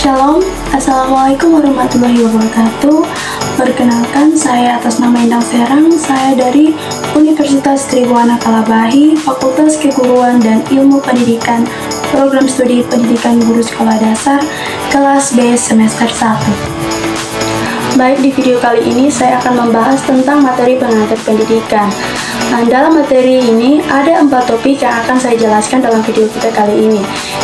Shalom, Assalamualaikum warahmatullahi wabarakatuh. Perkenalkan, saya atas nama Endang Serang. Saya dari Universitas Tribuana Kalabahi, Fakultas Keguruan dan Ilmu Pendidikan, Program Studi Pendidikan Guru Sekolah Dasar, kelas B semester 1. Baik, di video kali ini saya akan membahas tentang materi pengantar pendidikan. Nah, dalam materi ini ada 4 topik yang akan saya jelaskan dalam video kita kali ini.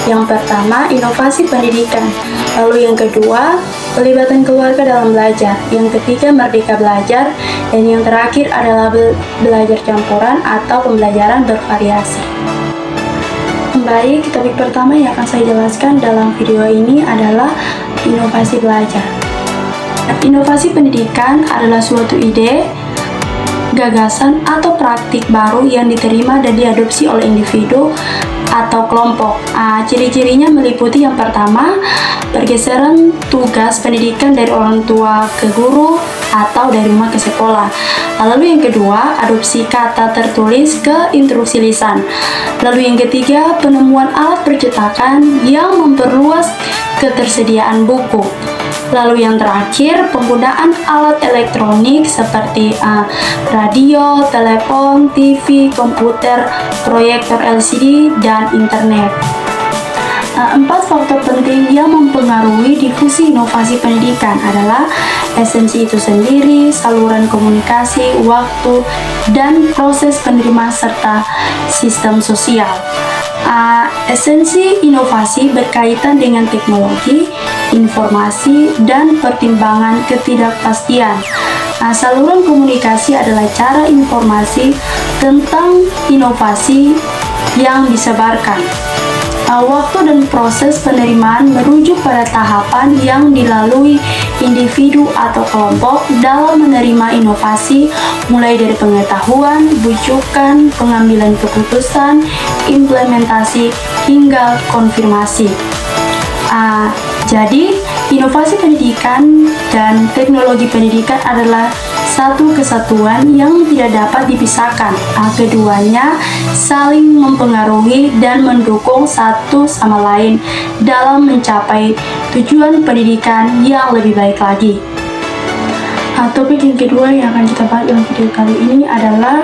Yang pertama, inovasi pendidikan. Lalu yang kedua, pelibatan keluarga dalam belajar. Yang ketiga, merdeka belajar. Dan yang terakhir adalah belajar campuran atau pembelajaran bervariasi. Baik, topik pertama yang akan saya jelaskan dalam video ini adalah inovasi belajar. Inovasi pendidikan adalah suatu ide, gagasan atau praktik baru yang diterima dan diadopsi oleh individu atau kelompok. Ciri-cirinya meliputi yang pertama, pergeseran tugas pendidikan dari orang tua ke guru atau dari rumah ke sekolah. Lalu yang kedua, adopsi kata tertulis ke instruksi lisan. Lalu yang ketiga, penemuan alat percetakan yang memperluas ketersediaan buku. Lalu yang terakhir, penggunaan alat elektronik seperti radio, telepon, TV, komputer, proyektor LCD, dan internet. 4 faktor penting yang mempengaruhi difusi inovasi pendidikan adalah esensi itu sendiri, saluran komunikasi, waktu, dan proses penerima serta sistem sosial. Esensi inovasi berkaitan dengan teknologi, informasi, dan pertimbangan ketidakpastian. Saluran komunikasi adalah cara informasi tentang inovasi yang disebarkan. Waktu dan proses penerimaan merujuk pada tahapan yang dilalui individu atau kelompok dalam menerima inovasi, mulai dari pengetahuan, bujukan, pengambilan keputusan, implementasi, hingga konfirmasi. Jadi, inovasi pendidikan dan teknologi pendidikan adalah satu kesatuan yang tidak dapat dipisahkan. Keduanya saling mempengaruhi dan mendukung satu sama lain dalam mencapai tujuan pendidikan yang lebih baik lagi. Topik yang kedua yang akan kita bahas dalam video kali ini adalah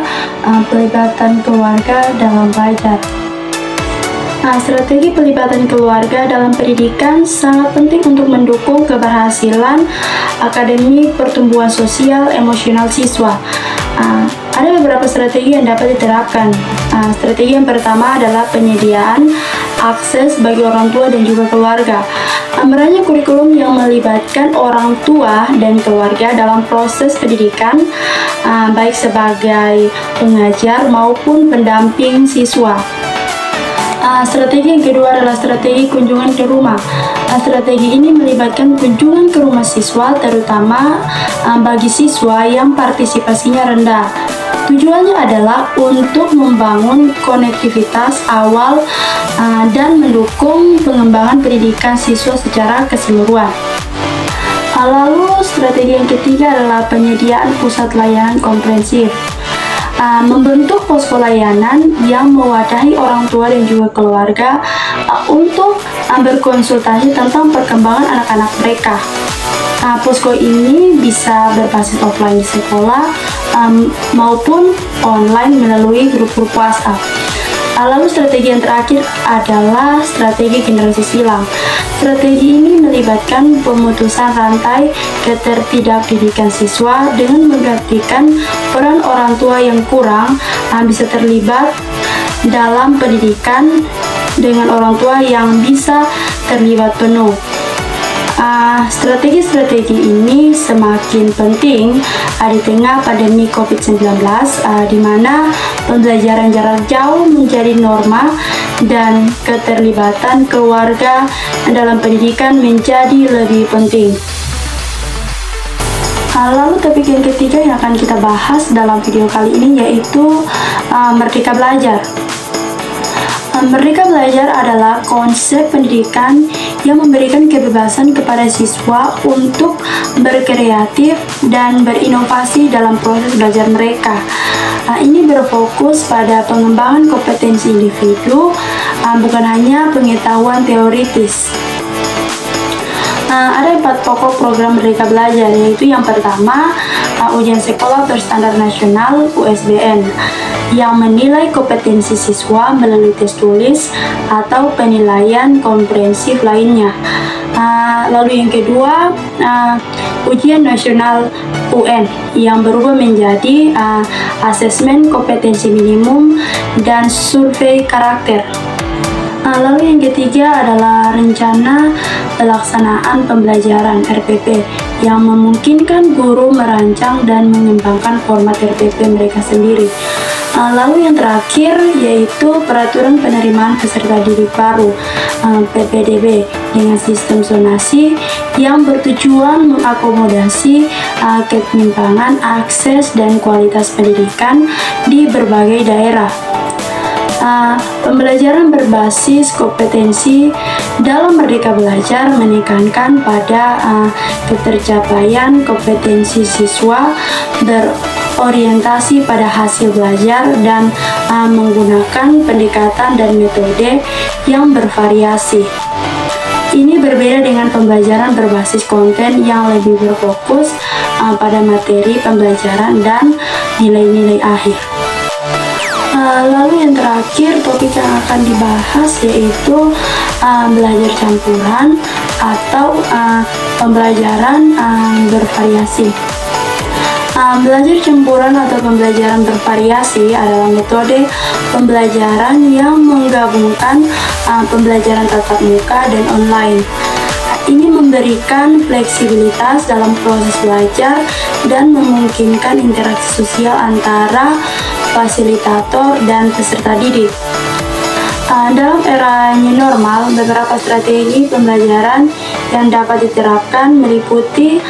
pelibatan keluarga dalam belajar. Strategi pelibatan keluarga dalam pendidikan sangat penting untuk mendukung keberhasilan akademik, pertumbuhan sosial, emosional siswa. Ada beberapa strategi yang dapat diterapkan. Strategi yang pertama adalah penyediaan akses bagi orang tua dan juga keluarga. Merancang kurikulum yang melibatkan orang tua dan keluarga dalam proses pendidikan, baik sebagai pengajar maupun pendamping siswa. Strategi yang kedua adalah strategi kunjungan ke rumah. Strategi ini melibatkan kunjungan ke rumah siswa, terutama bagi siswa yang partisipasinya rendah. Tujuannya adalah untuk membangun konektivitas awal dan mendukung pengembangan pendidikan siswa secara keseluruhan. Lalu strategi yang ketiga adalah penyediaan pusat layanan komprehensif. Membentuk posko layanan yang mewadahi orang tua dan juga keluarga untuk berkonsultasi tentang perkembangan anak-anak mereka. Posko ini bisa berbasis offline di sekolah maupun online melalui grup-grup WhatsApp. Lalu strategi yang terakhir adalah strategi generasi silang. Strategi ini melibatkan pemutusan rantai ketertidakdidikan siswa dengan menggantikan peran orang tua yang kurang bisa terlibat dalam pendidikan dengan orang tua yang bisa terlibat penuh. Strategi-strategi ini semakin penting di tengah pandemi COVID-19, di mana pembelajaran jarak jauh menjadi norma dan keterlibatan keluarga dalam pendidikan menjadi lebih penting. Lalu topik yang ketiga yang akan kita bahas dalam video kali ini yaitu merdeka belajar. Merdeka belajar adalah konsep pendidikan yang memberikan kebebasan kepada siswa untuk berkreatif dan berinovasi dalam proses belajar mereka. Ini berfokus pada pengembangan kompetensi individu, bukan hanya pengetahuan teoritis. Ada 4 pokok program Merdeka Belajar, yaitu yang pertama ujian sekolah berstandar nasional USBN yang menilai kompetensi siswa melalui tes tulis atau penilaian komprehensif lainnya. Lalu yang kedua ujian nasional UN yang berubah menjadi asesmen kompetensi minimum dan survei karakter. Lalu yang ketiga adalah rencana pelaksanaan pembelajaran RPP yang memungkinkan guru merancang dan mengembangkan format RPP mereka sendiri. Lalu yang terakhir yaitu peraturan penerimaan peserta didik baru PPDB dengan sistem zonasi yang bertujuan mengakomodasi ketimpangan akses dan kualitas pendidikan di berbagai daerah. Pembelajaran berbasis kompetensi dalam Merdeka Belajar menekankan pada ketercapaian kompetensi siswa berorientasi pada hasil belajar dan menggunakan pendekatan dan metode yang bervariasi. Ini berbeda dengan pembelajaran berbasis konten yang lebih berfokus pada materi pembelajaran dan nilai-nilai akhir. Lalu yang terakhir topik yang akan dibahas yaitu belajar campuran atau pembelajaran bervariasi. Belajar campuran atau pembelajaran bervariasi adalah metode pembelajaran yang menggabungkan pembelajaran tatap muka dan online. Ini memberikan fleksibilitas dalam proses belajar dan memungkinkan interaksi sosial antara fasilitator dan peserta didik. Dalam era new normal, beberapa strategi pembelajaran yang dapat diterapkan meliputi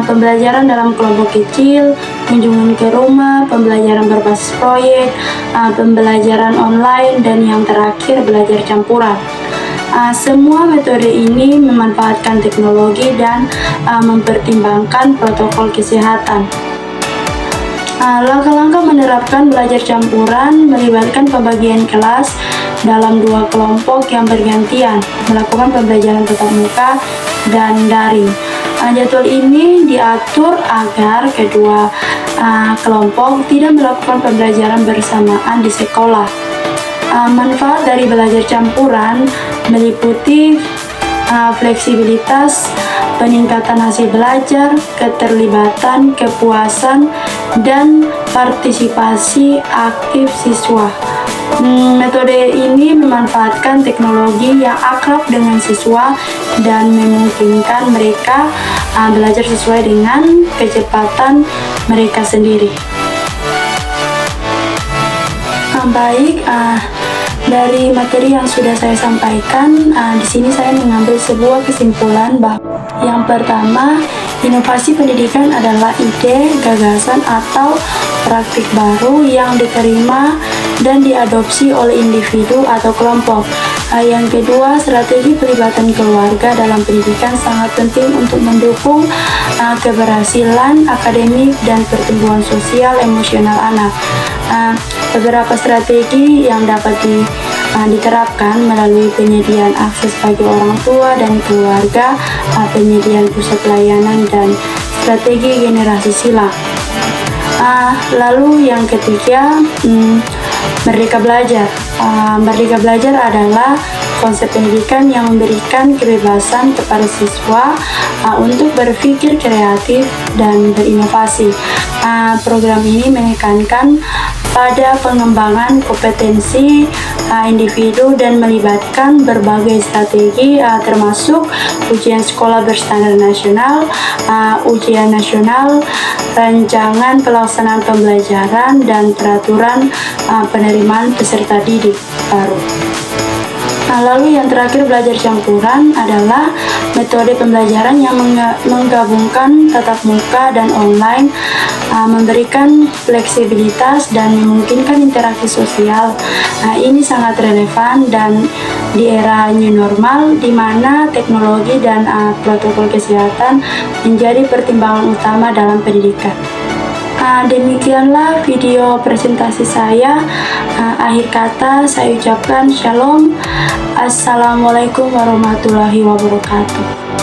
pembelajaran dalam kelompok kecil, kunjungan ke rumah, pembelajaran berbasis proyek, pembelajaran online, dan yang terakhir belajar campuran. Semua metode ini memanfaatkan teknologi dan mempertimbangkan protokol kesehatan. Langkah-langkah menerapkan belajar campuran melibatkan pembagian kelas dalam 2 kelompok yang bergantian melakukan pembelajaran tatap muka dan daring. Jadwal ini diatur agar kedua kelompok tidak melakukan pembelajaran bersamaan di sekolah. Manfaat dari belajar campuran meliputi fleksibilitas, peningkatan hasil belajar, keterlibatan, kepuasan, dan partisipasi aktif siswa. Metode ini memanfaatkan teknologi yang akrab dengan siswa dan memungkinkan mereka belajar sesuai dengan kecepatan mereka sendiri. Baik, dari materi yang sudah saya sampaikan, di sini saya mengambil sebuah kesimpulan bahwa yang pertama, inovasi pendidikan adalah ide, gagasan, atau praktik baru yang diterima dan diadopsi oleh individu atau kelompok. Yang kedua, strategi pelibatan keluarga dalam pendidikan sangat penting untuk mendukung keberhasilan akademik dan pertumbuhan sosial emosional anak. Beberapa strategi yang dapat diterapkan melalui penyediaan akses bagi orang tua dan keluarga, penyediaan pusat pelayanan, dan strategi generasi silang. Lalu yang ketiga, Merdeka Belajar. Merdeka Belajar adalah konsep pendidikan yang memberikan kebebasan kepada siswa untuk berpikir kreatif dan berinovasi. Program ini menekankan pada pengembangan kompetensi individu dan melibatkan berbagai strategi termasuk ujian sekolah berstandar nasional, ujian nasional, rancangan pelaksanaan pembelajaran, dan peraturan penerimaan peserta didik baru. Lalu yang terakhir, belajar campuran adalah metode pembelajaran yang menggabungkan tatap muka dan online, memberikan fleksibilitas dan memungkinkan interaksi sosial. Ini sangat relevan dan di era new normal di mana teknologi dan protokol kesehatan menjadi pertimbangan utama dalam pendidikan. Demikianlah video presentasi saya. Akhir kata saya ucapkan shalom. Assalamualaikum warahmatullahi wabarakatuh.